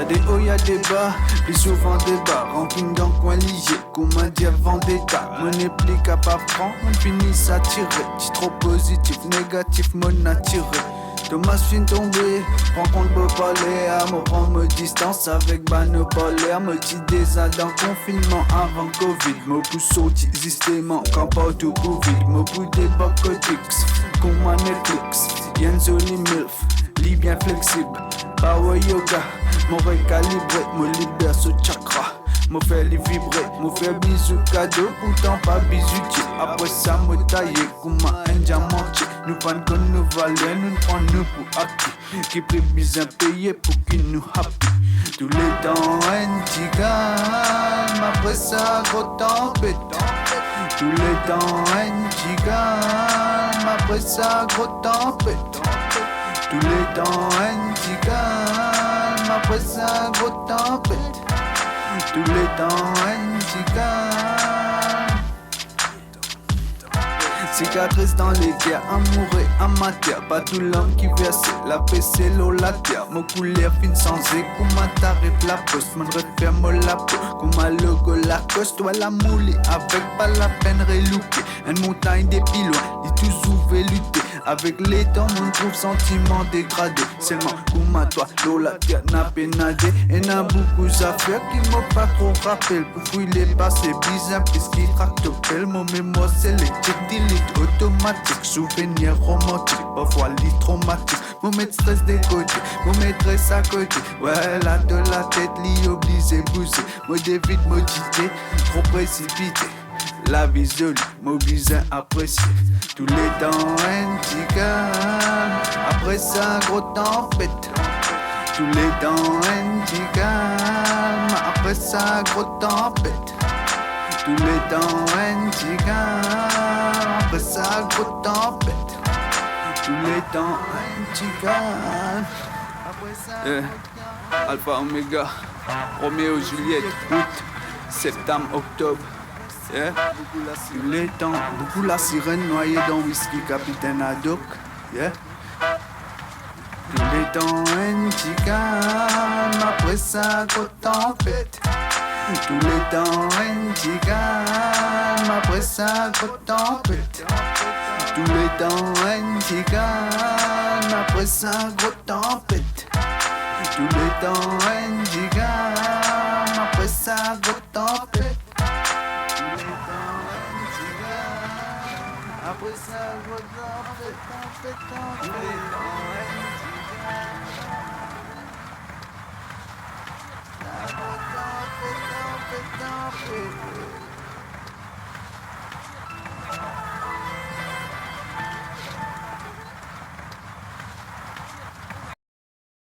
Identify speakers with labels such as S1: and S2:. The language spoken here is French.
S1: Y'a des hauts, y'a des bas, plus souvent des bas. Rancune dans le coin lié, comment dire vendetta. Mon éplique à pas franc, on finit à tirer. J'suis trop positif, négatif, mon attiré. Thomas fin tombé, prends compte beau parler. Me prend me distance avec banne polaire. Me dit déjà dans confinement avant Covid. Me pousse au système, quand pas tout pour vide. Me pousse des bacotix, comme un Netflix. Y'en zone milf, lit bien flexible. Power yoga, me recalibré, me libère ce chakra. Me fait les vibrer, me fait bisous cadeau, pourtant pas bisutier. Après ça me tailler comme un diamantier. Nous prennent que nous valons, nous prenons nous pour acquis. Qui peut bien payer pour qu'il nous happy. Tous les temps un tigane, après ça gros tempête. Tous les temps un tigane, après ça gros tempête. Tous les temps un tigane, après ça gros tempête. Tous les temps un tigane. Cicatrice dans les guerres, amour et amateur. Pas tout l'homme qui verse la paix, c'est l'eau, la terre. Mon couleur fine sans écho, ma tarif la poste. Mon referme la peau, comme un logo la coste. Toi la moulée, avec pas la peine relooker. Une montagne des pilons, dit toujours veut lutter. Avec les temps, mon trouve sentiment dégradé. Seulement, comme à toi, l'eau, la terre n'a pas nadé. Et n'a beaucoup d'affaires qui m'ont pas trop rappelé. Pour fouiller les passés bizarres, puisqu'ils tractent pelle. Mon mémoire sélective, delete automatique. Souvenir romantique, parfois lit traumatique. Mon mettre stress des côtés, mon maîtresse à côté. Ouais, là de la tête, li obligé bouger. Moi d'évite modité, trop précipité. La vie jolie, m'oblige à apprécier. Tous les temps un tigane, après ça gros tempête. Tous les temps un tigane, après ça gros tempête. Tous les temps un tigane, après ça gros tempête. Tous les temps un tigane, après ça Alpha Omega, Roméo Juliette, août, septembre, octobre. Yeah. Tous les temps, beaucoup la sirène noyée dans whisky, capitaine Haddock. Yeah. Tous les temps, un tigane, après ça, gros tempête. Tous les temps, un tigane, après ça, gros tempête. Tous les temps, un tigane, après ça, gros tempête. Tous les temps, un tigane, après ça, gros tempête. Après ça, je vous en fais,